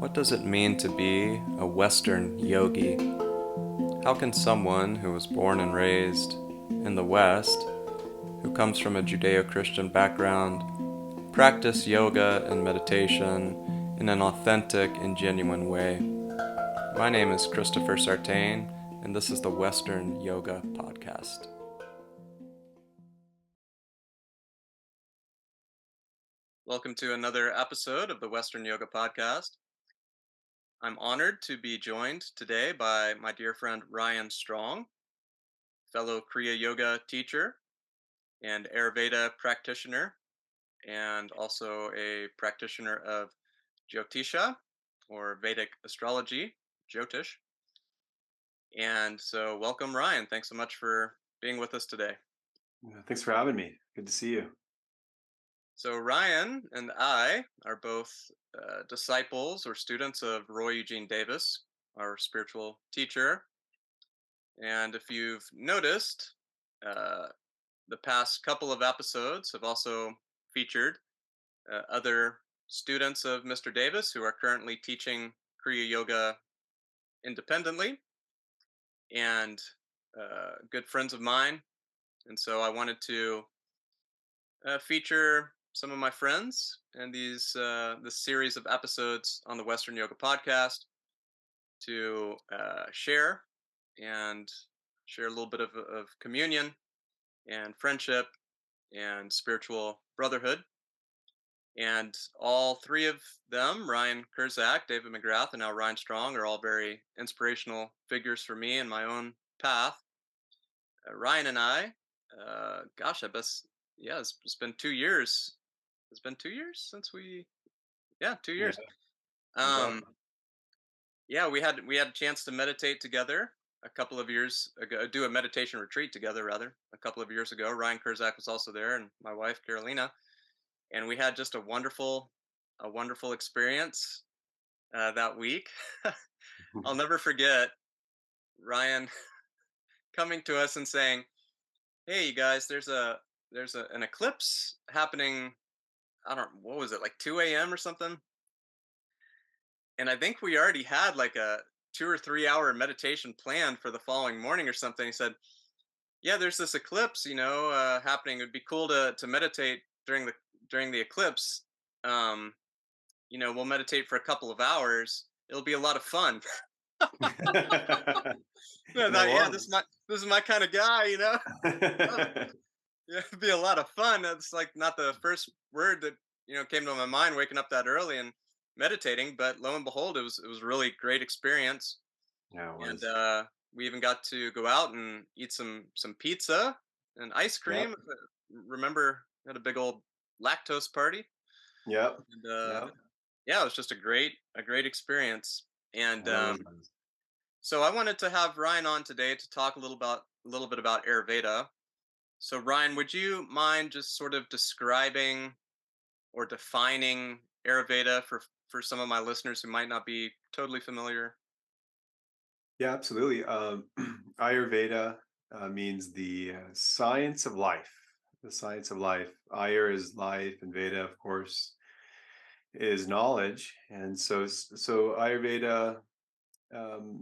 What does it mean to be a Western yogi? How can someone who was born and raised in the West, who comes from a Judeo-Christian background, practice yoga and meditation in an authentic and genuine way? My name is Christopher Sartain, and this is the Western Yoga Podcast. Welcome to another episode of the Western Yoga Podcast. I'm honored to be joined today by my dear friend Ryan Strong, fellow Kriya Yoga teacher and Ayurveda practitioner, and also a practitioner of Jyotisha, or Vedic astrology, Jyotish. And so welcome, Ryan. Thanks so much for being with us today. Thanks for having me. Good to see you. So Ryan and I are both disciples or students of Roy Eugene Davis, our spiritual teacher. And if you've noticed, uh, the past couple of episodes have also featured other students of Mr. Davis who are currently teaching Kriya Yoga independently and good friends of mine. And so I wanted to feature some of my friends in this series of episodes on the Western Yoga Podcast to share and share a little bit of communion and friendship and spiritual brotherhood. And all three of them, Ryan Kurzak, David McGrath, and now Ryan Strong, are all very inspirational figures for me in my own path. Ryan and I, gosh, I guess, yeah, it's been 2 years. It's been 2 years since yeah, 2 years. Yeah, no Um, problem. yeah, we had a chance to meditate together a couple of years ago, do a meditation retreat together, rather, a couple of years ago. Ryan Kurzak was also there, and my wife, Carolina. And we had just a wonderful experience that week. I'll never forget Ryan coming to us and saying, "Hey, you guys, there's an eclipse happening. I don't what was it, like 2 a.m. or something?" And I think we already had like a 2 or 3 hour meditation planned for the following morning or something. He said, "Yeah, there's this eclipse, happening. It'd be cool to meditate during the eclipse. Um, we'll meditate for a couple of hours. It'll be a lot of fun." And I No thought, yeah, worries. this is my kind of guy. Oh, yeah, it'd be a lot of fun. That's like not the first word that came to my mind waking up that early and meditating, but lo and behold, it was a really great experience. Yeah, it And was. we even got to go out and eat some pizza and ice cream. Yep. Remember, had a big old lactose party, Yep. and Yep. yeah, it was just a great experience. And That was nice. so I wanted to have Ryan on today to talk a little bit about Ayurveda. So Ryan, would you mind just sort of describing or defining Ayurveda for some of my listeners who might not be totally familiar? Yeah, absolutely. Ayurveda means the science of life. The science of life. Ayur is life, and Veda, of course, is knowledge. And so Ayurveda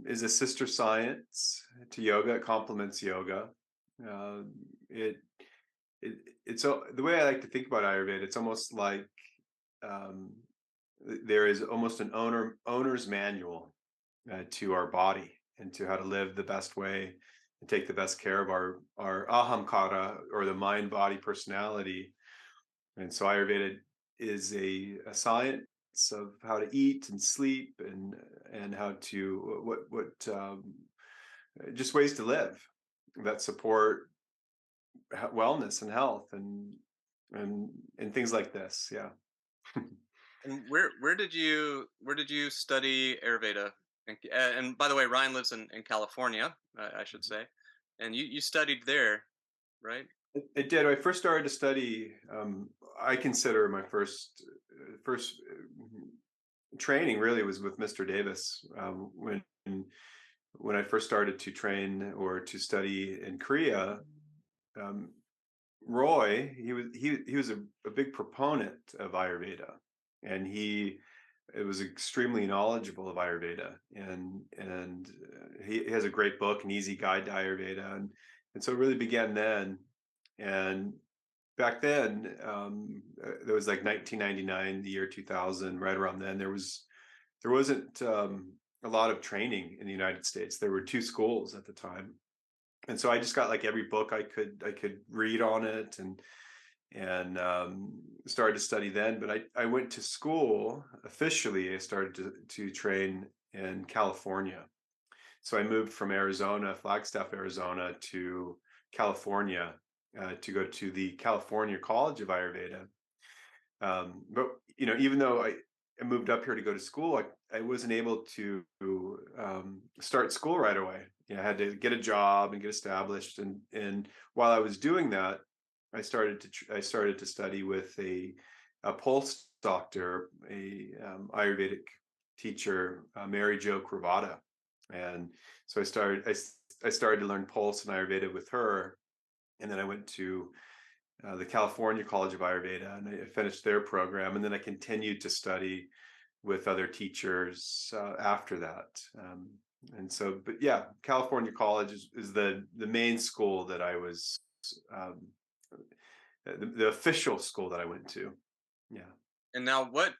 is a sister science to yoga. It complements yoga. Uh, it the way I like to think about Ayurveda. It's almost like um, there is almost an owner's manual to our body and to how to live the best way and take the best care of our ahamkara, or the mind body personality. And so Ayurveda is a science of how to eat and sleep, and how to what just ways to live that support wellness and health, and things like this. Yeah. And where did you study Ayurveda? And by the way, Ryan lives in California, I should say, and you studied there, right? It did. When I first started to study, I consider my first training really was with Mr. Davis. When I first started to train or to study in Korea, um, Roy, he was a big proponent of Ayurveda, and it was extremely knowledgeable of Ayurveda, and he has a great book, an easy guide to Ayurveda, and so it really began then. And back then, there was like 1999, the year 2000, right around then. There wasn't a lot of training in the United States. There were two schools at the time, and so I just got like every book I could read on it, and started to study then. But I went to school officially. I started to train in California. So I moved from Arizona, Flagstaff, Arizona, to California to go to the California College of Ayurveda. But even though I moved up here to go to school, I wasn't able to start school right away. I had to get a job and get established, and while I was doing that, I started to study with a pulse doctor, a Ayurvedic teacher, Mary Jo Vata, and so I started to learn pulse and Ayurveda with her, and then I went to the California College of Ayurveda, and I finished their program, and then I continued to study with other teachers after that. And so, but yeah, California College is the main school that I was, um, the official school that I went to. Yeah, And now what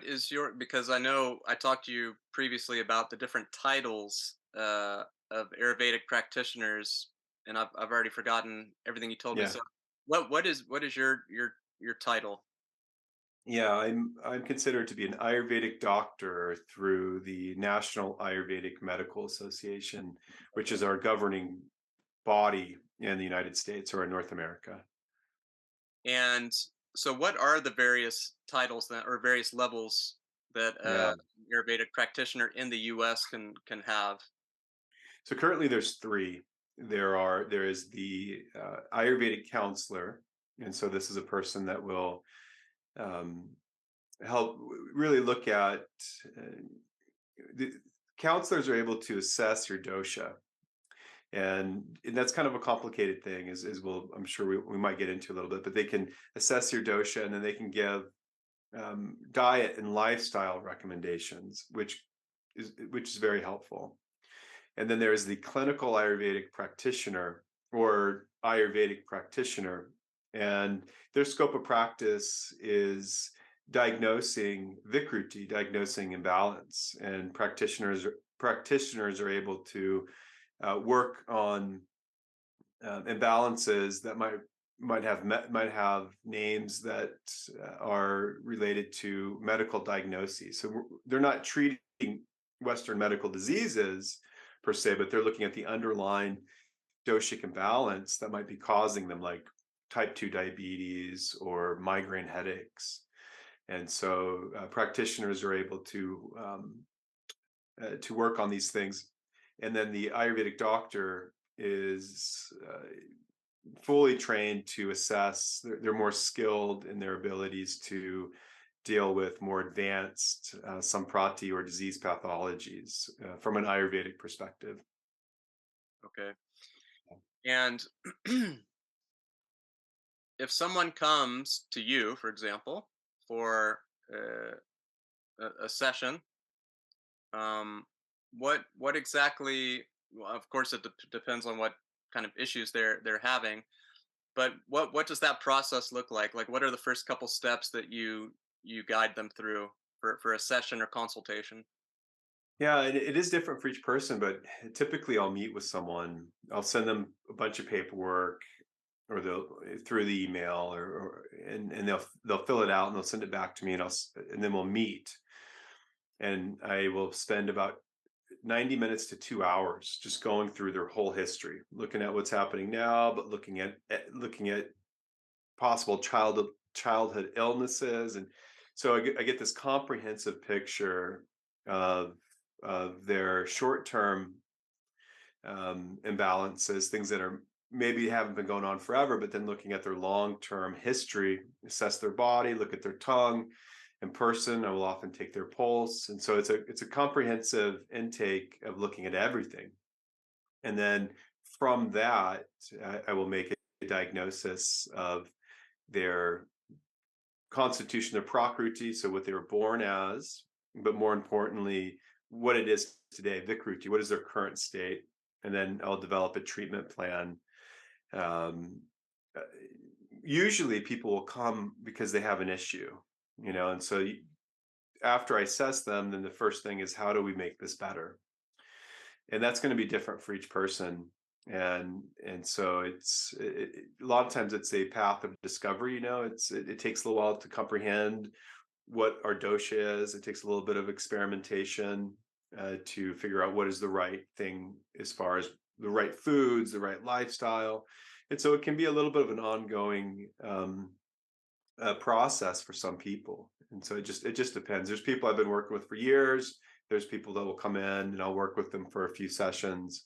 is your, because I know I talked to you previously about the different titles of Ayurvedic practitioners, and I've already forgotten everything you told me. yeah, So what is your title? yeah. I'm considered to be an Ayurvedic doctor through the National Ayurvedic Medical Association, which is our governing body in the United States or in North America. And so what are the various titles that, or various levels that Yeah. Ayurvedic practitioner in the US can have? So currently there's three. There is the Ayurvedic counselor, and so this is a person that will um, help really look at the counselors are able to assess your dosha, and that's kind of a complicated thing. Is we'll I'm sure we might get into a little bit, but they can assess your dosha, and then they can give diet and lifestyle recommendations, which is very helpful. And then there's the clinical Ayurvedic practitioner or Ayurvedic practitioner. And their scope of practice is diagnosing vikruti, diagnosing imbalance. And practitioners are able to work on imbalances that might have names that are related to medical diagnoses. So they're not treating Western medical diseases per se, but they're looking at the underlying doshic imbalance that might be causing them, like type 2 diabetes or migraine headaches. And so practitioners are able to work on these things. And then the Ayurvedic doctor is fully trained to assess. They're more skilled in their abilities to deal with more advanced samprati or disease pathologies from an Ayurvedic perspective. Okay. And if someone comes to you, for example, for uh, a session, um, what exactly? Well, of course, it depends on what kind of issues they're having. But what does that process look like? Like, what are the first couple steps that you guide them through for a session or consultation? Yeah, it is different for each person, but typically I'll meet with someone. I'll send them a bunch of paperwork, or they'll through the email, and they'll fill it out and they'll send it back to me, and then we'll meet, and I will spend about 90 minutes to 2 hours just going through their whole history, looking at what's happening now, but looking at possible childhood illnesses. And so I get this comprehensive picture of their short-term imbalances, things that are maybe haven't been going on forever, but then looking at their long-term history, assess their body, look at their tongue. In person, I will often take their pulse, and so it's a comprehensive intake of looking at everything. And then from that, I will make a diagnosis of their constitution, their prakruti, so what they were born as, but more importantly, what it is today, Vikruti, what is their current state? And then I'll develop a treatment plan. Um, uh, Usually people will come because they have an issue, and so after I assess them, then the first thing is, how do we make this better? And that's going to be different for each person. And so a lot of times it's a path of discovery. It takes a little while to comprehend what our dosha is. It takes a little bit of experimentation to figure out what is the right thing as far as the right foods, the right lifestyle. And so it can be a little bit of an ongoing process for some people. And so it just depends. There's people I've been working with for years. There's people that will come in and I'll work with them for a few sessions,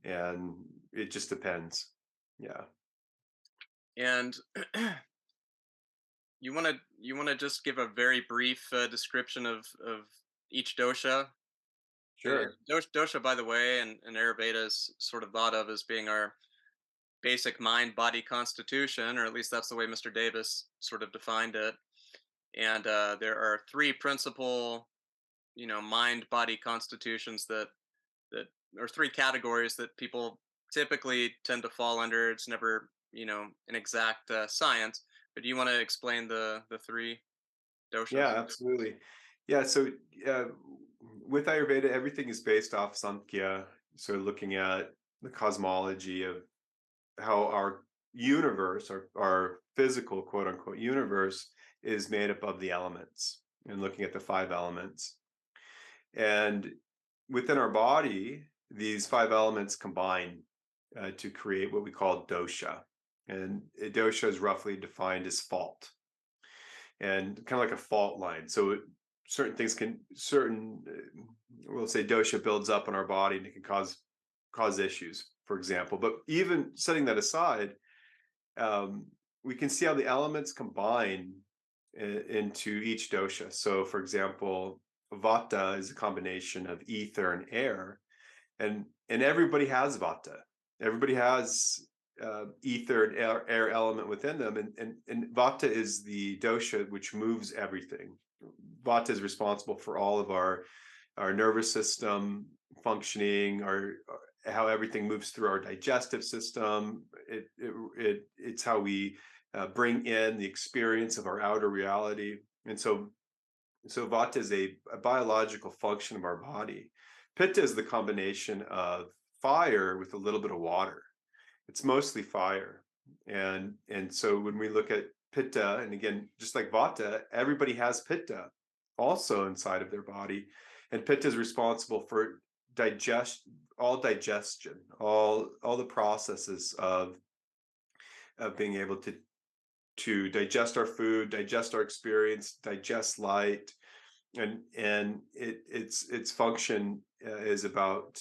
and it just depends. Yeah. And you want to just give a very brief description of each dosha. Sure. Dosha, by the way, and Ayurveda is sort of thought of as being our basic mind body constitution, or at least that's the way Mr. Davis sort of defined it. And there are three principal, mind body constitutions that or three categories that people typically tend to fall under. It's never, an exact science. But do you want to explain the three Yeah, doshas? absolutely. Yeah. So uh, with Ayurveda, everything is based off Samkhya. So looking at the cosmology of how our universe, our physical quote unquote universe, is made up of the elements, and looking at the five elements. And within our body, these five elements combine to create what we call dosha. And a dosha is roughly defined as fault, and kind of like a fault line. So certain things we'll say dosha builds up in our body and it can cause issues, for example. But even setting that aside, um, we can see how the elements combine into each dosha. So, for example, Vata is a combination of ether and air, and everybody has Vata. Everybody has ether and air element within them, and Vata is the dosha which moves everything. Vata is responsible for all of our nervous system functioning, our how everything moves through our digestive system. It's how we bring in the experience of our outer reality, and so Vata is a biological function of our body. Pitta is the combination of fire with a little bit of water. It's mostly fire, and so when we look at Pitta, and again, just like Vata, everybody has Pitta also inside of their body, and Pitta is responsible for digestion, all the processes of being able to digest our food, digest our experience, digest light, and its function is about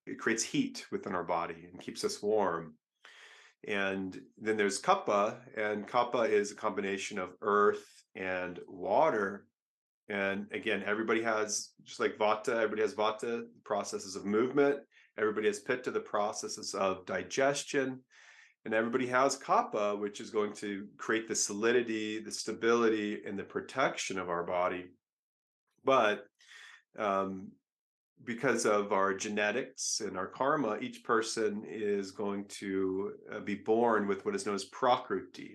it creates heat within our body and keeps us warm. And then there's kapha, and kapha is a combination of earth and water. And again, everybody has, just like Vata, everybody has Vata, processes of movement. Everybody has Pitta, the processes of digestion. And everybody has Kapha, which is going to create the solidity, the stability, and the protection of our body. But um, because of our genetics and our karma, each person is going to be born with what is known as Prakruti.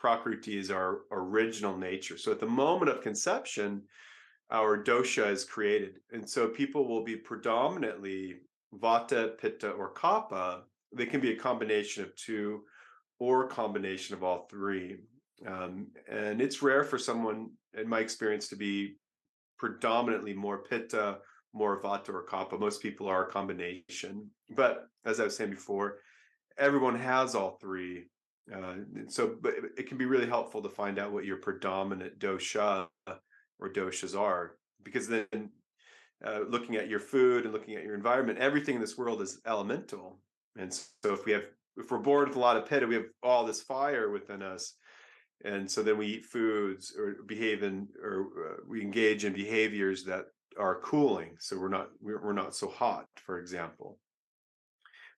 Prakruti is our original nature. So at the moment of conception, our dosha is created. And so people will be predominantly Vata, Pitta, or Kapha. They can be a combination of two or a combination of all three. And it's rare for someone, in my experience, to be predominantly more Pitta, more Vata, or Kapha. Most people are a combination. But as I was saying before, everyone has all three. But it can be really helpful to find out what your predominant dosha or doshas are, because then looking at your food and looking at your environment, everything in this world is elemental. And so if we're born with a lot of pitta, we have all this fire within us. And so then we eat foods or we engage in behaviors that are cooling. So we're not so hot, for example.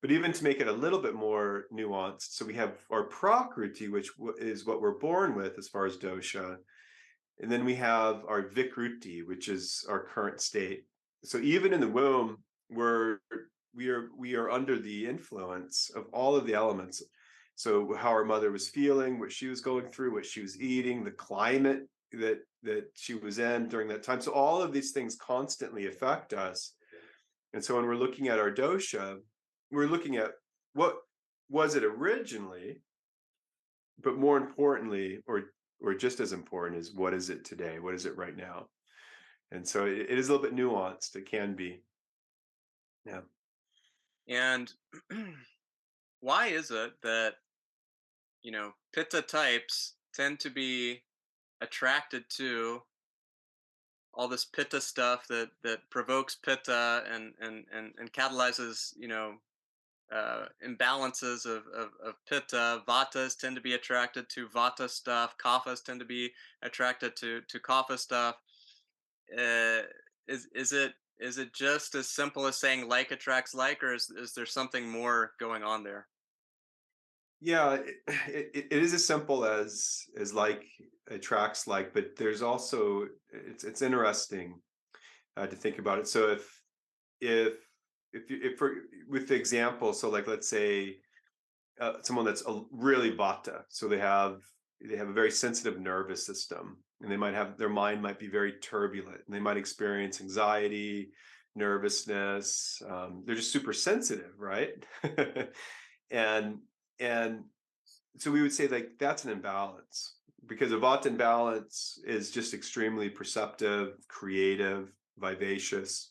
But even to make it a little bit more nuanced, so we have our prakriti, which is what we're born with as far as dosha. And then we have our Vikruti, which is our current state. So even in the womb, we're we are under the influence of all of the elements. So how our mother was feeling, what she was going through, what she was eating, the climate that she was in during that time. So all of these things constantly affect us. And so when we're looking at our dosha, we're looking at what was it originally, but more importantly, or just as important, is what is it today? What is it right now? And so it is a little bit nuanced. It can be. Yeah. And why is it that, Pitta types tend to be attracted to all this Pitta stuff that provokes Pitta and catalyzes, imbalances of Pitta. Vatas tend to be attracted to Vata stuff. Kaphas tend to be attracted to Kapha stuff. Uh, is it just as simple as saying like attracts like, or is there something more going on there? Yeah, it is as simple as like attracts like, but there's also it's interesting to think about it. So if if for with the example, so like let's say someone that's really Vata, so they have a very sensitive nervous system, and they might have their mind might be very turbulent, and they might experience anxiety, nervousness. They're just super sensitive, right? and and so we would say like that's an imbalance, because a Vata imbalance is just extremely perceptive, creative, vivacious,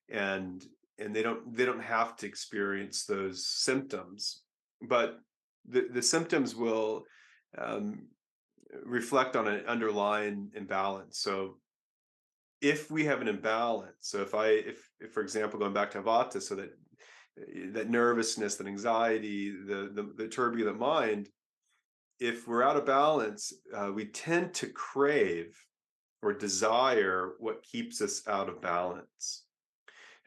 and they don't have to experience those symptoms, but the symptoms will um, reflect on an underlying imbalance. So if we have an imbalance, so if for example, going back to Vata, so that nervousness, that anxiety, the turbulent mind, if we're out of balance, we tend to crave or desire what keeps us out of balance.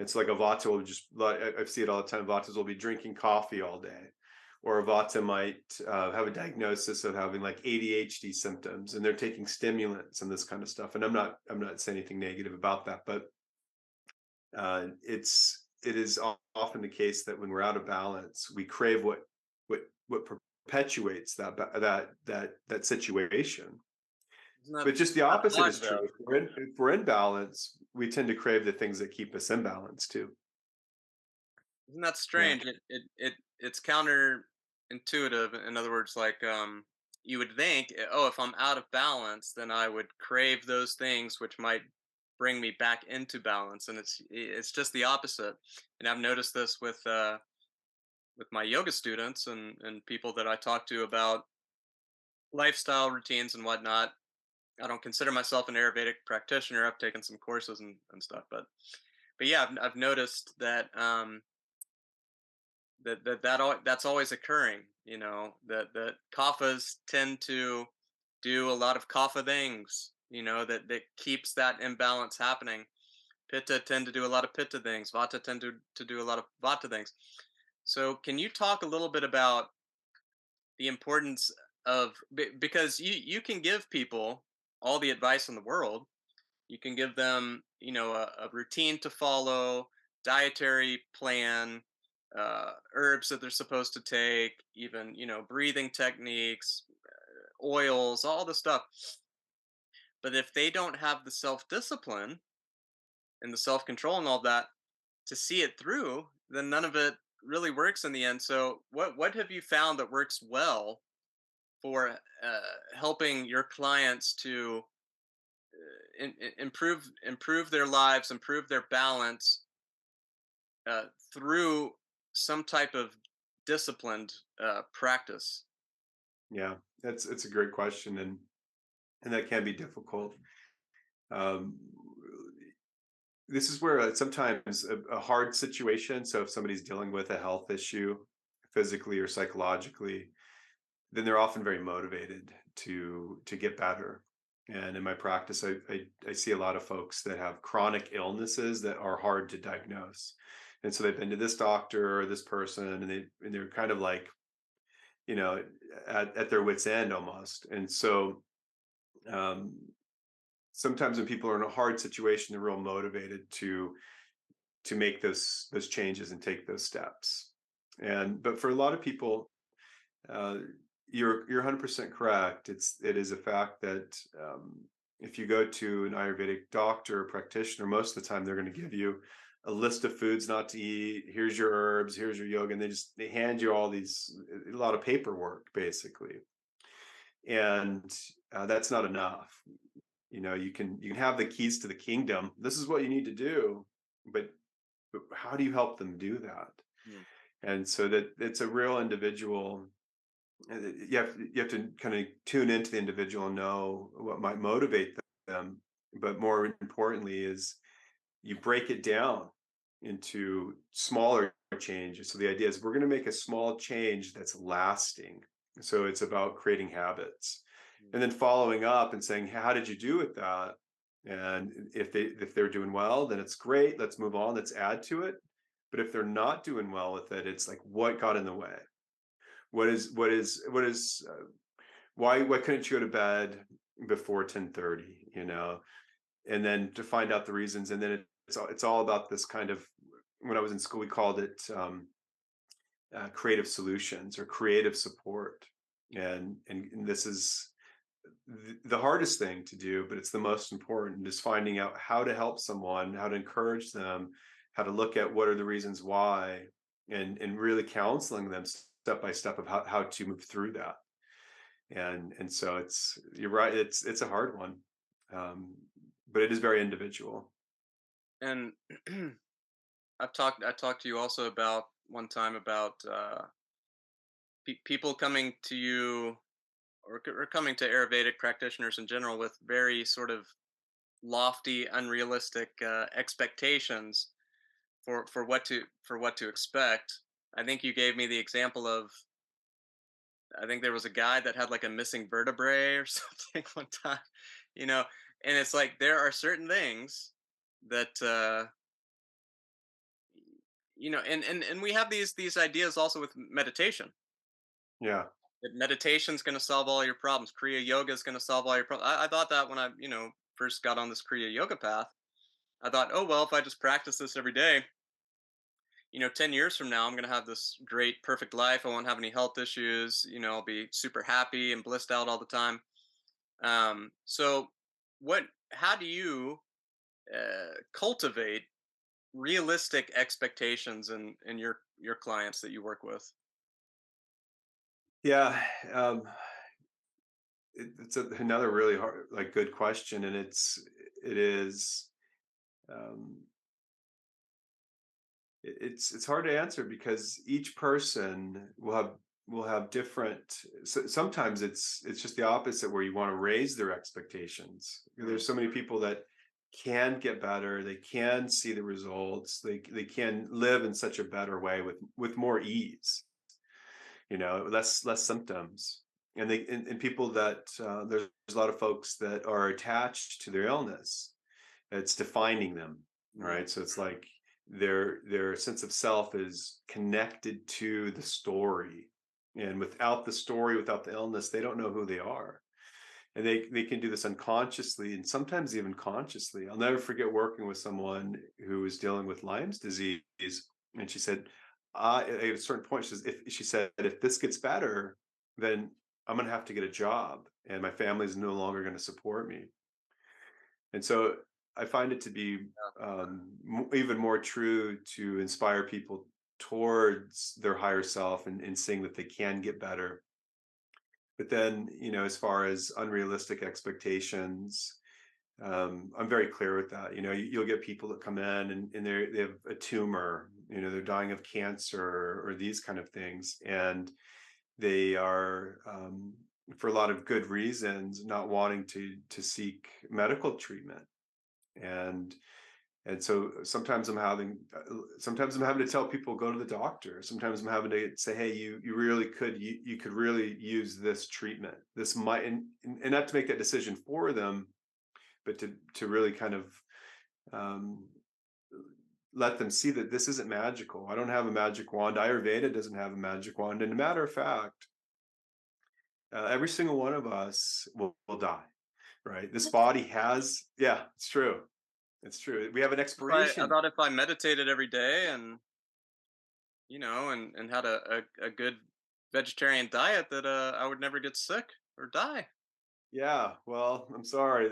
It's like a Vata will just, I see it all the time. Vatas will be drinking coffee all day, or a Vata might have a diagnosis of having like ADHD symptoms, and they're taking stimulants and this kind of stuff. And I'm not saying anything negative about that, but it is often the case that when we're out of balance, we crave what perpetuates that situation. Isn't that But just the that's opposite odd is true. though? If we're in balance, we tend to crave the things that keep us in balance too. Isn't that Yeah. strange? It's counterintuitive. In other words, like, you would think, oh, if I'm out of balance, then I would crave those things which might bring me back into balance, and it's just the opposite. And I've noticed this with my yoga students and people that I talk to about lifestyle routines and whatnot. I don't consider myself an Ayurvedic practitioner. I've taken some courses and stuff, but yeah, I've noticed that that's always occurring. That kaphas tend to do a lot of kapha things. That keeps that imbalance happening. Pitta tend to do a lot of pitta things. Vata tend to do a lot of vata things. So, can you talk a little bit about the importance of, because you can give people all the advice in the world. You can give them, a routine to follow, dietary plan, herbs that they're supposed to take, even, breathing techniques, oils, all the stuff. But if they don't have the self discipline and the self control and all that to see it through, then none of it really works in the end. So, what have you found that works well for helping your clients to improve their lives, improve their balance through some type of disciplined practice? Yeah, it's a great question, and that can be difficult. Um, this is where sometimes a hard situation. So if somebody's dealing with a health issue, physically or psychologically, then they're often very motivated to get better. And in my practice, I see a lot of folks that have chronic illnesses that are hard to diagnose, and so they've been to this doctor or this person, and they're kind of like, you know at their wits end almost. And so um, sometimes when people are in a hard situation, they're real motivated to make those changes and take those steps. And but for a lot of people, uh, you're 100% correct. It is a fact that if you go to an Ayurvedic doctor or practitioner, most of the time they're going to give you a list of foods not to eat. Here's your herbs. Here's your yoga, and they hand you all these a lot of paperwork basically, and that's not enough. You can have the keys to the kingdom. This is what you need to do, but how do you help them do that? Mm, And so that it's a real individual. You have to kind of tune into the individual and know what might motivate them. But more importantly, is you break it down into smaller changes. So the idea is we're going to make a small change that's lasting. So it's about creating habits, mm, and then following up and saying, how did you do with that? And if they're doing well, then it's great. Let's move on. Let's add to it. But if they're not doing well with it, it's like, what got in the way? Why couldn't you go to bed before 10:30? And then to find out the reasons, and then it's all about this kind of, when I was in school we called it creative solutions or creative support, and this is the hardest thing to do, but it's the most important, is finding out how to help someone, how to encourage them, how to look at what are the reasons why, and really counseling them step by step of how to move through that. And so you're right, it's a hard one, um, but it is very individual. and I talked to you also about one time about people coming to you, or coming to Ayurvedic practitioners in general with very sort of lofty, unrealistic expectations for what to expect. I think you gave me the example of, I think there was a guy that had like a missing vertebrae or something one time, you know, and it's like there are certain things that and we have these ideas also with meditation. Yeah. That meditation's going to solve all your problems. Kriya yoga is going to solve all your problems. I thought that when I first got on this Kriya yoga path. I thought, oh well, if I just practice this every day, 10 years from now, I'm going to have this great, perfect life. I won't have any health issues. I'll be super happy and blissed out all the time. So, how do you cultivate realistic expectations in your clients that you work with? Yeah. It's another really hard, like, good question, and it is um, it's hard to answer because each person will have different. Sometimes it's just the opposite, where you want to raise their expectations. Mm, There's so many people that can get better, they can see the results, they can live in such a better way with more ease, less symptoms. And people that there's a lot of folks that are attached to their illness. It's defining them, mm, right? So it's like their sense of self is connected to the story, and without the story, without the illness, they don't know who they are. And they can do this unconsciously and sometimes even consciously. I'll never forget working with someone who was dealing with Lyme's disease, and she said, at a certain point, if this gets better, then I'm going to have to get a job, and my family is no longer going to support me. And so I find it to be even more true to inspire people towards their higher self, and seeing that they can get better. But then, as far as unrealistic expectations, I'm very clear with that. You'll get people that come in, and they have a tumor, they're dying of cancer or these kind of things. And they are, for a lot of good reasons, not wanting to seek medical treatment. And and so sometimes I'm having to tell people, go to the doctor. Sometimes I'm having to say, hey, you could really use this treatment. This might, and not to make that decision for them, but to really kind of um, let them see that this isn't magical. I don't have a magic wand. Ayurveda doesn't have a magic wand. And a matter of fact, every single one of us will die. right? This body has, yeah, it's true. It's true. We have an expiration. If I meditated every day and and had a good vegetarian diet, that I would never get sick or die. Yeah, well, I'm sorry.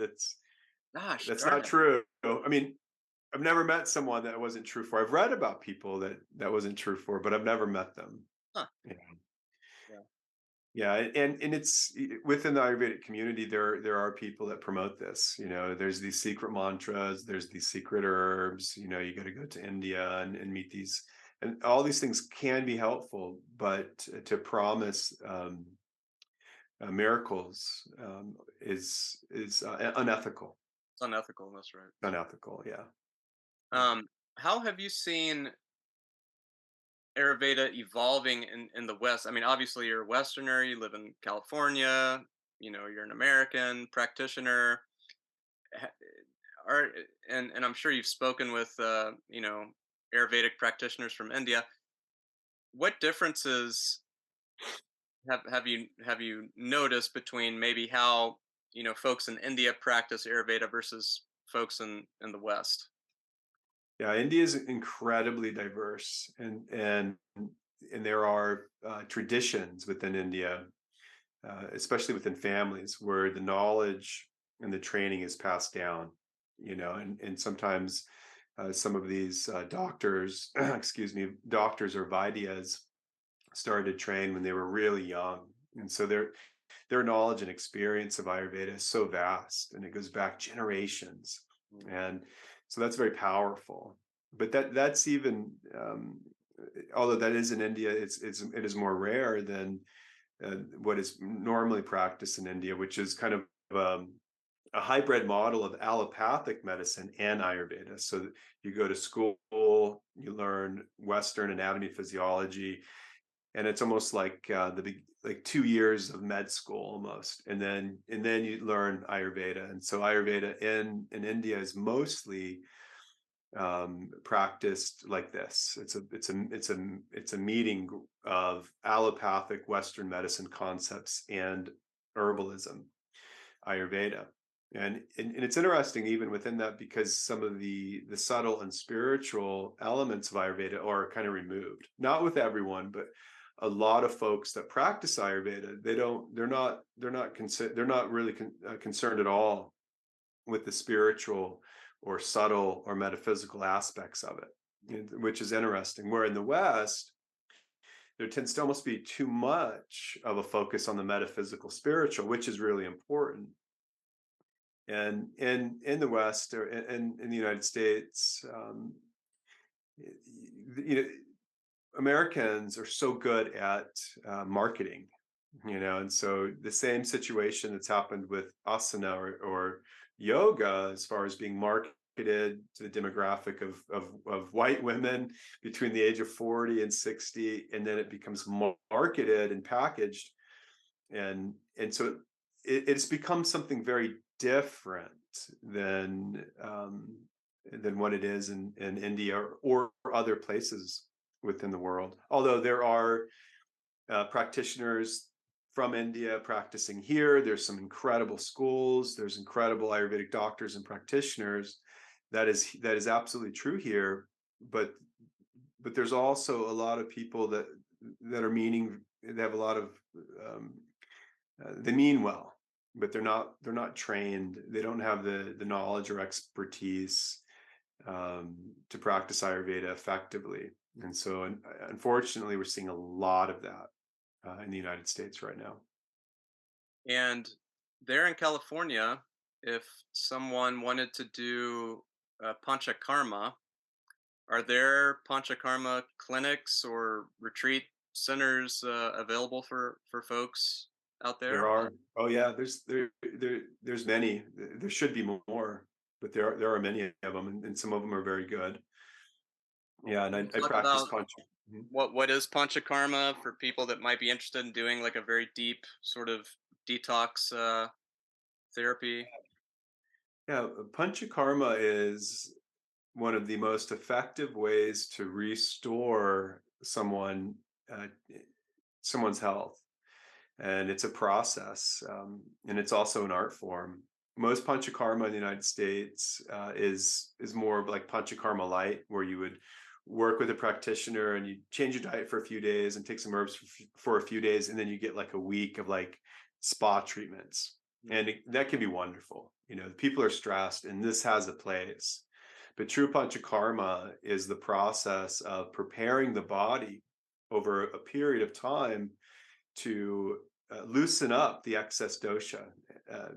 Gosh That's darn not it. true. I mean, I've never met someone that wasn't true for. I've read about people that wasn't true for, but I've never met them. Huh. Yeah. Yeah. Yeah, and within the Ayurvedic community, there are people that promote this. There's these secret mantras, there's these secret herbs. You got to go to India and meet these, and all these things can be helpful, but to promise miracles is unethical. It's unethical. That's right. Unethical, yeah, yeah. Um, how have you seen Ayurveda evolving in the West? I mean, obviously you're a Westerner, you live in California, you're an American practitioner. Ha- Are and I'm sure you've spoken with Ayurvedic practitioners from India. What differences have you noticed between maybe how folks in India practice Ayurveda versus folks in the West? Yeah, India is incredibly diverse, and there are traditions within India, especially within families, where the knowledge and the training is passed down. And sometimes some of these doctors, excuse me, doctors or Vaidyas started to train when they were really young, and so their knowledge and experience of Ayurveda is so vast, and it goes back generations, Mm. and so that's very powerful. But that's even although that is in India, it is more rare than what is normally practiced in India, which is kind of a hybrid model of allopathic medicine and Ayurveda. So you go to school, you learn Western anatomy, physiology, and it's almost like like 2 years of med school almost, and then you learn Ayurveda. And so Ayurveda in India is mostly practiced like this. It's a meeting of allopathic Western medicine concepts and herbalism, Ayurveda. And it's interesting even within that, because some of the subtle and spiritual elements of Ayurveda are kind of removed. Not with everyone, but a lot of folks that practice Ayurveda, they're not really concerned at all with the spiritual or subtle or metaphysical aspects of it, which is interesting. Where in the West, there tends to almost be too much of a focus on the metaphysical spiritual, which is really important. And in the West, or in the United States, you know, Americans are so good at marketing, and so the same situation that's happened with asana or yoga, as far as being marketed to the demographic of white women between the age of 40 and 60, and then it becomes marketed and packaged, and so it's become something very different than than what it is in India or other places within the world. Although there are practitioners from India practicing here, there's some incredible schools, there's incredible Ayurvedic doctors and practitioners. That is absolutely true here, but there's also a lot of people that are meaning. They have a lot of they mean well, but they're not trained. They don't have the knowledge or expertise to practice Ayurveda effectively. And so, unfortunately, we're seeing a lot of that in the United States right now. And there in California, if someone wanted to do Panchakarma, are there Panchakarma clinics or retreat centers available for folks out There there? are, oh yeah, there's many. There should be more, but there are many of them, and some of them are very good. Yeah, and Can you I talk practice about Pancha. Mhm. what is Panchakarma for people that might be interested in doing like a very deep sort of detox therapy? Yeah, Panchakarma is one of the most effective ways to restore uh, someone's health, and it's a process, and it's also an art form. most Panchakarma in the United States is more of like Panchakarma light, where you would work with a practitioner and you change your diet for a few days and take some herbs for a few days, and then you get like a week of like spa treatments, Mm. and that can be wonderful. People are stressed, and this has a place. But true Panchakarma is the process of preparing the body over a period of time to loosen up the excess dosha.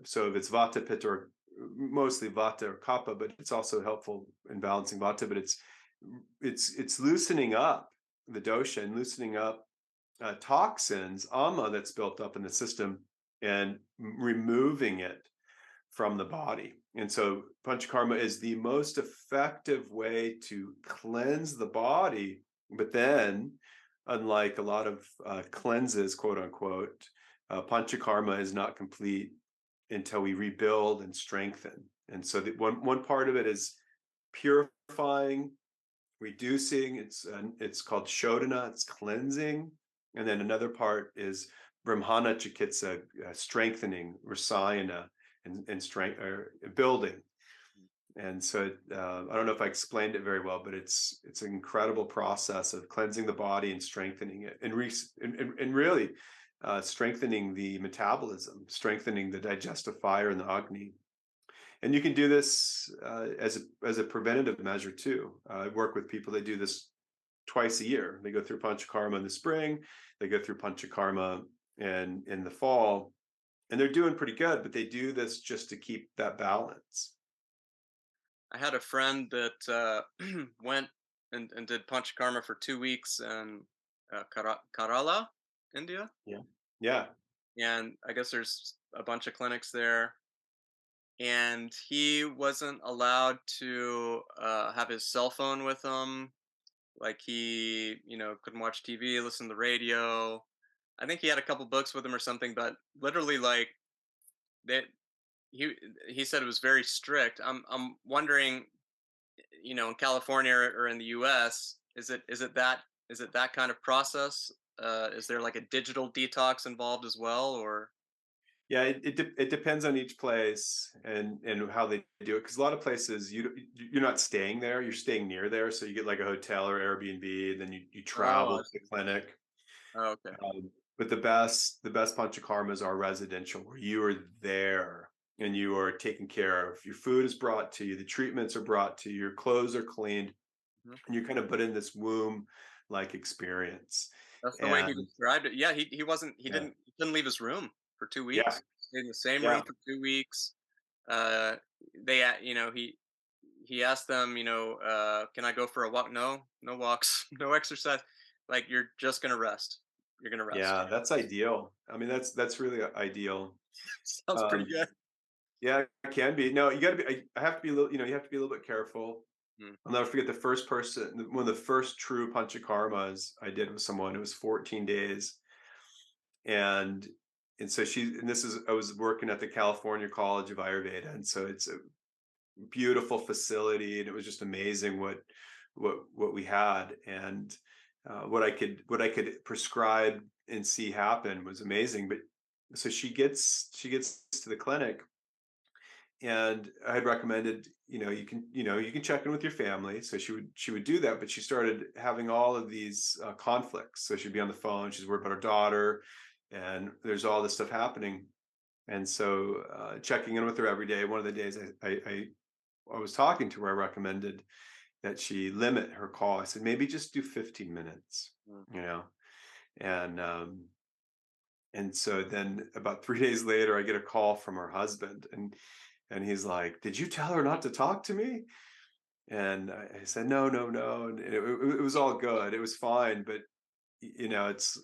So if it's Vata, Pitta, or mostly Vata or Kapha, but it's also helpful in balancing Vata. But it's loosening up the dosha and loosening up toxins, ama, that's built up in the system, and removing it from the body. And so Panchakarma is the most effective way to cleanse the body. But then, unlike a lot of cleanses, quote unquote, Panchakarma is not complete until we rebuild and strengthen. And so one part of it is purifying, reducing. It's called Shodhana, it's cleansing. And then another part is Brahmana Chikitsa, strengthening, Rasayana, and strength, or building. And so I don't know if I explained it very well, but it's an incredible process of cleansing the body and strengthening it, and really strengthening the metabolism, strengthening the digestive fire and the agni. And you can do this as a preventative measure too. I work with people that do this twice a year. They go through Panchakarma in the spring, they go through Panchakarma in the fall, and they're doing pretty good. But they do this just to keep that balance. I had a friend that went and did Panchakarma for 2 weeks in Kerala, India, Yeah, yeah, and I guess there's a bunch of clinics there. And he wasn't allowed to have his cell phone with him. Like he, couldn't watch TV, listen to the radio. I think he had a couple books with him or something, but literally, like that, he he said it was very strict. I'm wondering, in California or in the U.S., is it that kind of process? Is there like a digital detox involved as well, or? yeah. It depends on each place and how they do it. Because a lot of places you're not staying there; you're staying near there. So you get like a hotel or Airbnb, and then you Oh, travel to the clinic. oh, okay. But the best Panchakarmas are residential, where you are there and you are taken care of. Your food is brought to you, the treatments are brought to you, your clothes are cleaned, Mhm. and you're kind of put in this womb like experience. That's the way he And described it. Yeah, he wasn't yeah, he couldn't leave his room for 2 yeah, weeks. Stayed in the same room yeah, for 2 weeks. Uh, he asked them, "Can I go for a walk?" "No, no walks, no exercise." Like, "You're just gonna rest. You're gonna rest." yeah. That's ideal. I mean, that's really ideal. Sounds pretty Um, good. yeah, it can be. No, you got to be. I have to be a little. You have to be a little bit careful. Mm, I'll never forget the first person, one of the first true panchakarmas I did with someone. It was 14 days, and so and this is, I was working at the California College of Ayurveda, and so it's a beautiful facility, and it was just amazing what we had, and what I could prescribe and see happen was amazing. But so she gets to the clinic, and I had recommended, you can check in with your family. So she would do that, but she started having all of these conflicts. So she'd be on the phone, she's worried about her daughter, and there's all this stuff happening. And so checking in with her every day. One of the days I was talking to her, I recommended that she limit her call. I said, maybe just do 15 minutes, mm. you know, and so then about 3 days later, I get a call from her husband, and he's like, "Did you tell her not to talk to me?" And I said, "No, no, no." And it was all good. It was fine. But it's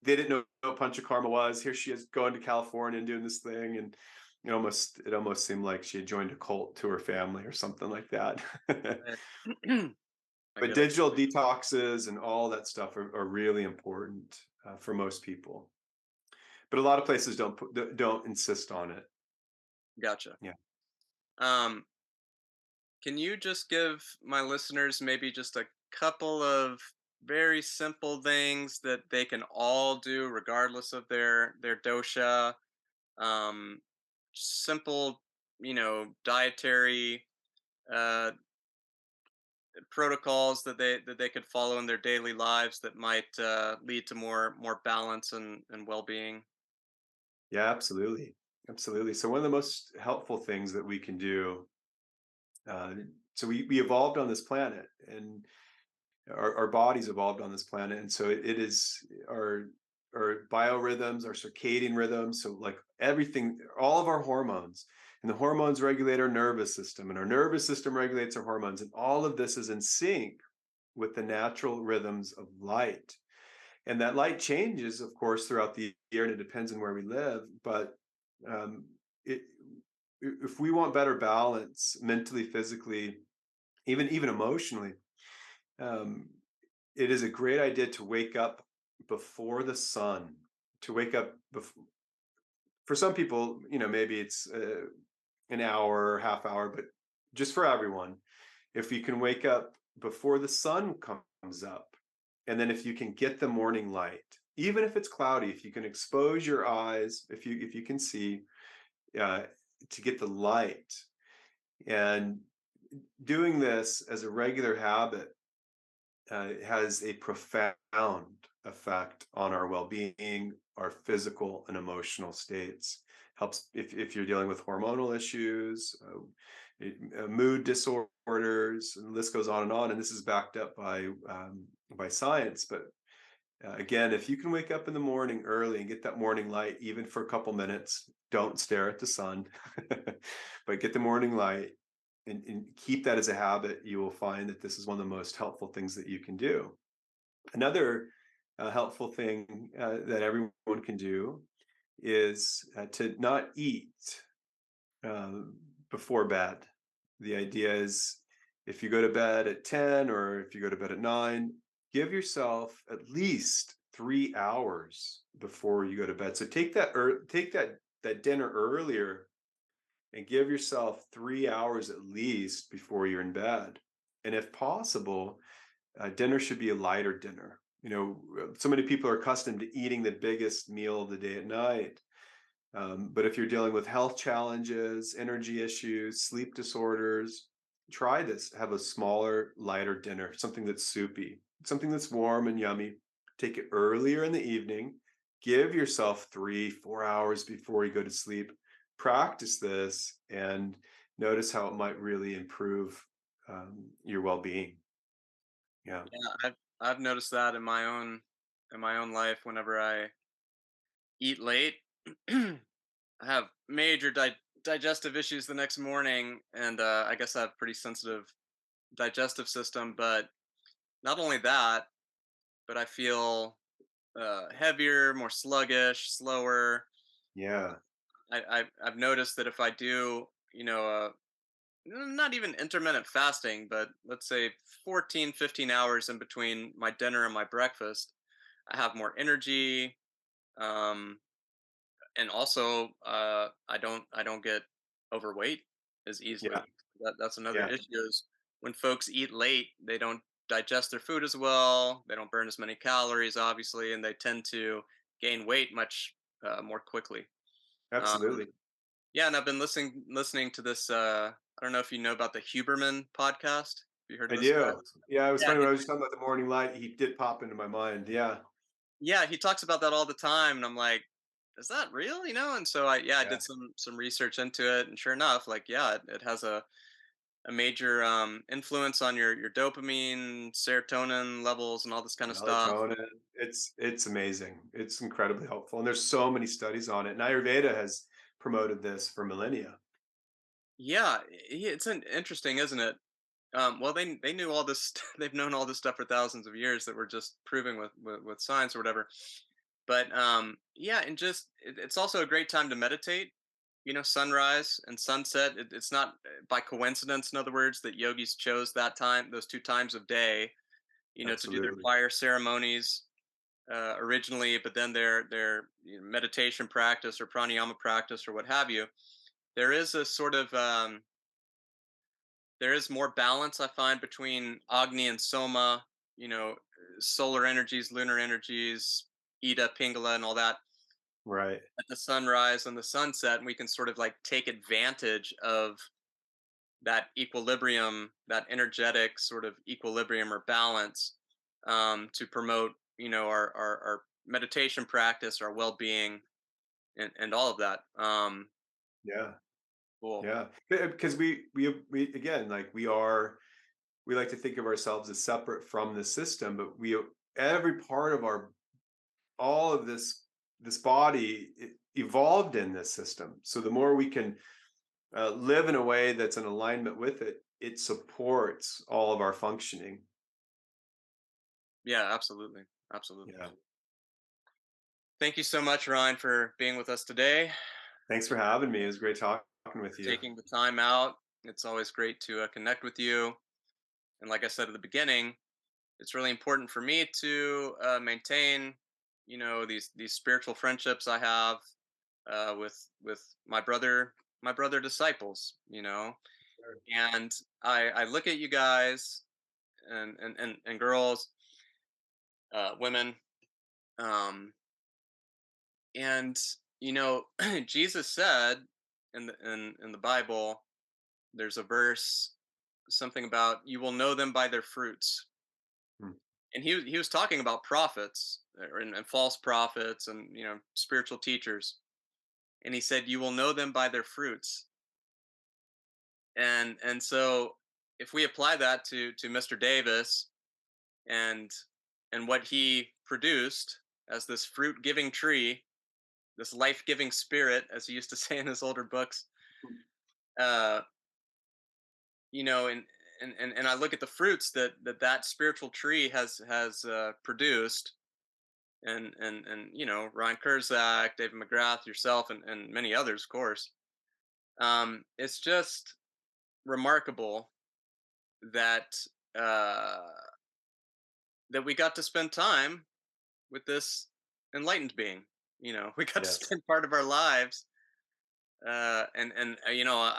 they didn't know what Panchakarma was. Here she is going to California and doing this thing, and it almost seemed like she had joined a cult to her family or something like that. Right. I But get it. digital detoxes and all that stuff are really important for most people. But a lot of places don't insist on it. Gotcha. Yeah. Um, can you just give my listeners maybe just a couple of very simple things that they can all do regardless of their dosha? Um, simple. dietary uh, protocols that they could follow in their daily lives that might lead to more balance and well-being. Yeah, absolutely. Absolutely. So one of the most helpful things that we can do, uh, so we evolved on this planet, and our bodies evolved on this planet, and so it is our biorhythms, our circadian rhythms, so like everything, all of our hormones, and the hormones regulate our nervous system, and our nervous system regulates our hormones, and all of this is in sync with the natural rhythms of light. And that light changes, of course, throughout the year, and it depends on where we live. But um, it, if we want better balance mentally, physically, even emotionally, um, it is a great idea to wake up before the sun. To wake up for some people, maybe it's an hour, half hour, but just for everyone, if you can wake up before the sun comes up, and then if you can get the morning light, even if it's cloudy, if you can expose your eyes, if you can see, uh, to get the light, and doing this as a regular habit has a profound effect on our well-being, our physical and emotional states. Helps if you're dealing with hormonal issues, mood disorders, and the list goes on and on. And this is backed up by science. But again, if you can wake up in the morning early and get that morning light, even for a couple minutes, don't stare at the sun, but get the morning light, and keep that as a habit, you will find that this is one of the most helpful things that you can do. Another helpful thing that everyone can do is to not eat uh, before bed. The idea is, if you go to bed at 10 or if you go to bed at 9, give yourself at least 3 hours before you go to bed. So take that dinner earlier, and give yourself 3 hours at least before you're in bed. And if possible, dinner should be a lighter dinner. So many people are accustomed to eating the biggest meal of the day at night. But if you're dealing with health challenges, energy issues, sleep disorders, try this. Have a smaller, lighter dinner, something that's soupy, something that's warm and yummy. Take it earlier in the evening. Give yourself 3, 4 hours before you go to sleep. Practice this and notice how it might really improve your well being. Yeah. Yeah, I've noticed that in my own life. Whenever I eat late, I have major digestive issues the next morning, and I guess I have pretty sensitive digestive system. But not only that, but I feel heavier, more sluggish, slower. Yeah. I've noticed that if I do, not even intermittent fasting, but let's say 14, 15 hours in between my dinner and my breakfast, I have more energy. Um, and also, I don't get overweight as easily. Yeah. That's another Yeah. issue is when folks eat late, they don't digest their food as well. They don't burn as many calories, obviously, and they tend to gain weight much more quickly. Um, Absolutely. yeah, and I've been listening to this. I don't know if you know about the Huberman podcast. Have you heard of I this guy? do. Yeah, it was Yeah, funny when I was talking about the morning light, he did pop into my mind. Yeah. yeah, he talks about that all the time, and I'm like, is that real? And so I Yeah. did some research into it, and sure enough, like, yeah, it has a major influence on your dopamine, serotonin levels, and all this kind of stuff. Melatonin. It's amazing. It's incredibly helpful. And there's so many studies on it. And Ayurveda has promoted this for millennia. Yeah, it's interesting, isn't it? Well, they knew all this. They've known all this stuff for thousands of years that we're just proving with science or whatever. But yeah, and just it's also a great time to meditate. Sunrise and sunset. It's not by coincidence, in other words, that yogis chose that time, those two times of day, to do their Absolutely. fire ceremonies originally, but then their meditation practice or pranayama practice or what have you. There is a sort of there is more balance I find between Agni and Soma, solar energies, lunar energies, Ida, Pingala, and all that. Right. at the sunrise and the sunset, and we can sort of like take advantage of that equilibrium, that energetic sort of equilibrium or balance, to promote, our meditation practice, our well-being, and all of that. Yeah. Cool. Yeah. Because we again, like we like to think of ourselves as separate from the system, but every part of our all of this body evolved in this system. So the more we can live in a way that's in alignment with it, it supports all of our functioning. Yeah, absolutely, absolutely. Yeah. Thank you so much, Ryan, for being with us today, Thanks for having me. It was great talking with you. taking the time out. It's always great to connect with you. And like I said at the beginning, it's really important for me to maintain, these spiritual friendships I have with my brother disciples. Sure. And I look at you guys and girls, women, um, and Jesus said in the Bible, there's a verse, something about you will know them by their fruits. Hmm. And he was talking about prophets, and false prophets, and spiritual teachers. And he said you will know them by their fruits. And so if we apply that to Mr. Davis, and what he produced as this fruit giving tree, this life giving spirit, as he used to say in his older books, uh and I look at the fruits that spiritual tree has produced, and Ryan Kurzak, David McGrath, yourself, and many others, of course. It's just remarkable that uh, that we got to spend time with this enlightened being. We got to Yes. spend part of our lives, I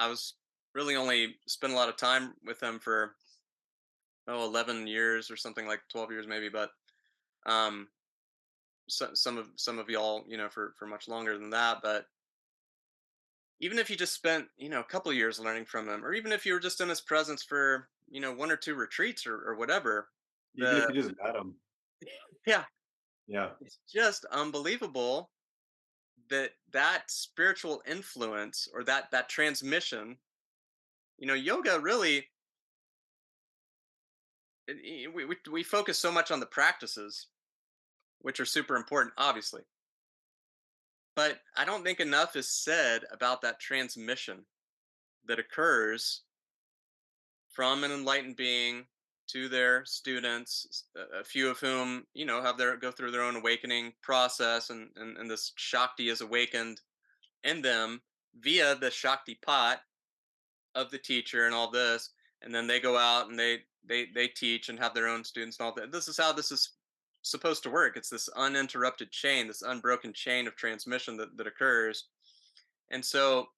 was really only spent a lot of time with him for 11 years or something, like 12 years maybe, but um, some of y'all, for much longer than that. But even if you just spent, a couple of years learning from him, or even if you were just in his presence for, one or two retreats, or whatever, Even if the you just met them. yeah, Yeah. it's just unbelievable that spiritual influence, or that transmission. Yoga really, we focus so much on the practices, which are super important, obviously, but I don't think enough is said about that transmission that occurs from an enlightened being to their students, a few of whom, have their go through their own awakening process, and this Shakti is awakened in them via the Shakti pot of the teacher and all this. And then they go out and they teach and have their own students and all that. This is how this is supposed to work. It's this uninterrupted chain, this unbroken chain of transmission that occurs. And so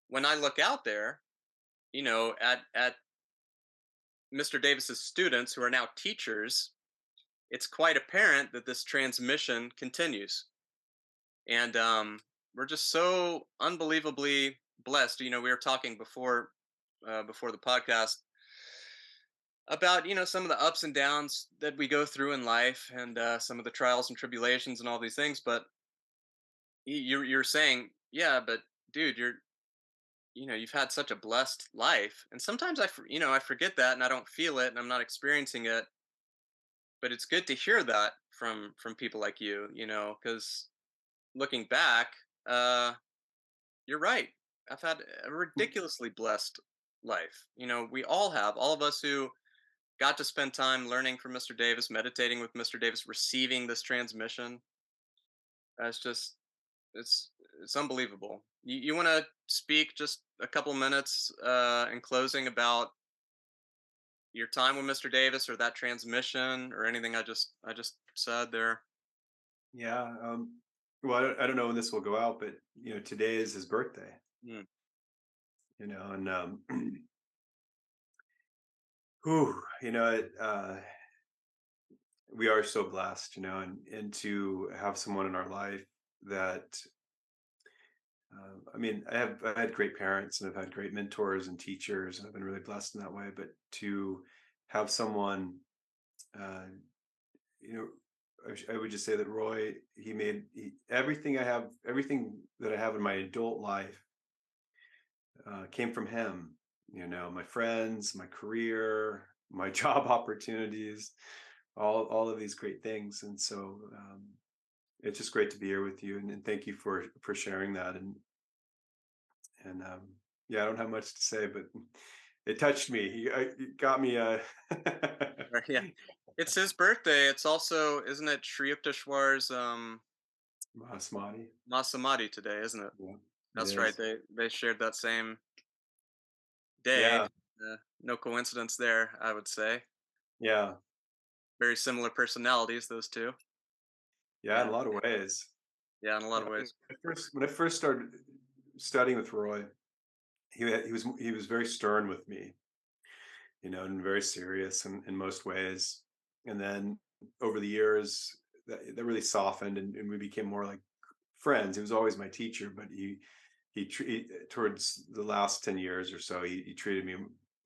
when I look out there, at Mr. Davis's students, who are now teachers, it's quite apparent that this transmission continues. And we're just so unbelievably blessed. We were talking before the podcast about, some of the ups and downs that we go through in life, and some of the trials and tribulations and all these things. But you're saying, yeah, but dude, you've had such a blessed life, and sometimes I forget that, and I don't feel it, and I'm not experiencing it. But it's good to hear that from people like because looking back, uh, you're right. I've had a ridiculously blessed life. We all have. All of us who got to spend time learning from Mr. Davis, meditating with Mr. Davis, receiving this transmission. That's just it's it's unbelievable. You want to speak just a couple minutes in closing about your time with Mr. Davis, or that transmission, or anything I just said there? Yeah. Well, I don't know when this will go out, but today is his birthday. Mm, And whew, we are so blessed, and to have someone in our life that I mean, I had great parents and I've had great mentors and teachers, and I've been really blessed in that way. But to have someone, uh, you know, I would just say that Roy, everything I have, everything that I have in my adult life came from him. You know, my friends, my career, my job opportunities, all of these great things. And so it's just great to be here with you, and thank you for sharing that. And yeah, I don't have much to say, but it touched me. It got me. Right, yeah. It's his birthday. It's also, isn't it Shriyukteswar's Basmati. Masamadi today, isn't it? Yeah, it That's right. is. They shared that same day. Yeah, No coincidence there, I would say. yeah, Very similar personalities, those two. yeah. In a Yeah. lot of ways. Yeah, in a lot Yeah, of ways. when I first started studying with Roy, he was very stern with me, you know, and very serious in most ways. And then over the years, that really softened, and we became more like friends. He was always my teacher, but towards the last 10 years or so, he treated me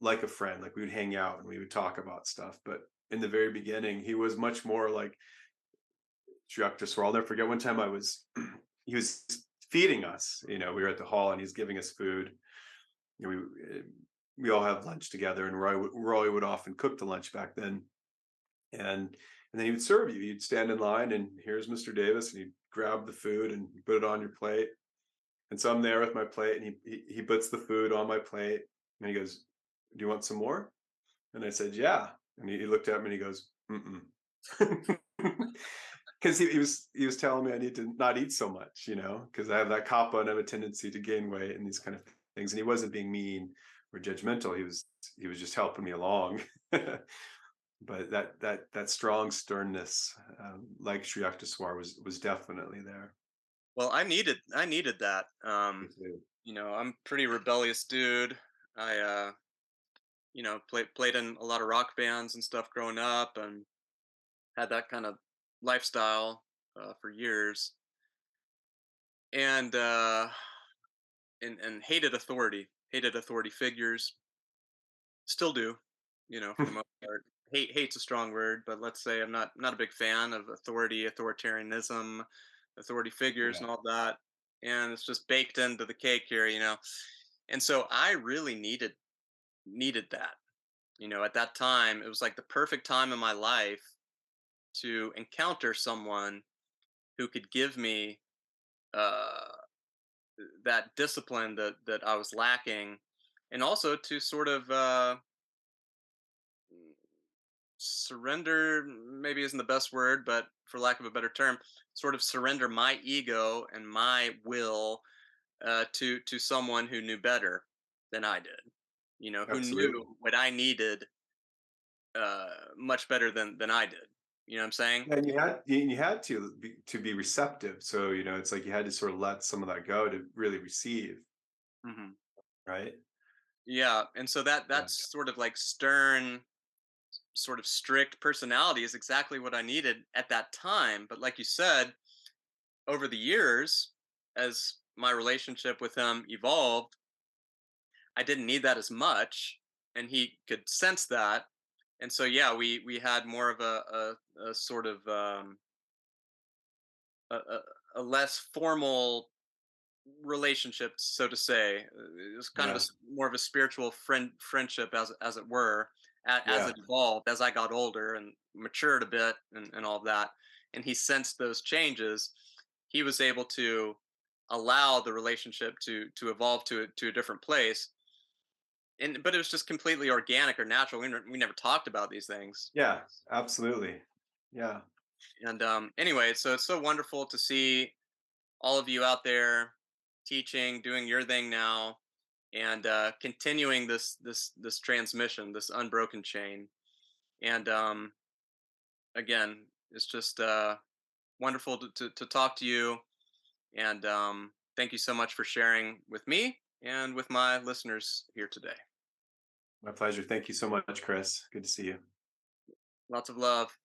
like a friend. Like we would hang out and we would talk about stuff. But in the very beginning, he was much more like Shrek. I'll never forget one time he was feeding us. You know, we were at the hall and he's giving us food. You know, we all have lunch together, and Roy would often cook the lunch back then, and then he would serve you. You'd stand in line, and here's Mr. Davis, and he'd grab the food and put it on your plate. And so I'm there with my plate, and he puts the food on my plate, and he goes, "Do you want some more?" And I said, "Yeah." And he looked at me and he goes, "Mm-mm." Because he was telling me I need to not eat so much, you know, because I have that kappa and I have a tendency to gain weight and these kind of things. And he wasn't being mean or judgmental. He was just helping me along. But that strong sternness, like Sri Aktaswar, was definitely there. Well, I needed that. Me too. I'm pretty rebellious dude. I played in a lot of rock bands and stuff growing up, and had that kind of lifestyle for years, and and hated authority figures. Still do, for the most part. Hate's a strong word, but let's say I'm not a big fan of authoritarianism, authority figures, Yeah. and all that. And it's just baked into the cake here. And so I really needed that. At that time, it was like the perfect time in my life to encounter someone who could give me uh, that discipline that I was lacking, and also to sort of surrender, maybe isn't the best word, but for lack of a better term, sort of surrender my ego and my will to someone who knew better than I did. Who knew Absolutely. what I needed much better than I did. You know what I'm saying? And you had to be receptive. So, you know, it's like you had to sort of let some of that go to really receive, Hmm. right? Yeah, and so Yeah. that's sort of like stern, sort of strict personality is exactly what I needed at that time. But like you said, over the years, as my relationship with him evolved, I didn't need that as much, and he could sense that. And so, yeah, we had more of a sort of a less formal relationship, so to say. It was kind of Yeah. more of a spiritual friendship, as it were, as Yeah. it evolved, as I got older and matured a bit, and all of that. And he sensed those changes. He was able to allow the relationship to evolve to a different place. And but it was just completely organic or natural. We never talked about these things. Yeah. Absolutely. Yeah. And anyway, so it's so wonderful to see all of you out there teaching, doing your thing now, and continuing this transmission, this unbroken chain. And again, it's just wonderful to talk to you. And thank you so much for sharing with me and with my listeners here today. My pleasure. Thank you so much, Chris. Good to see you. Lots of love.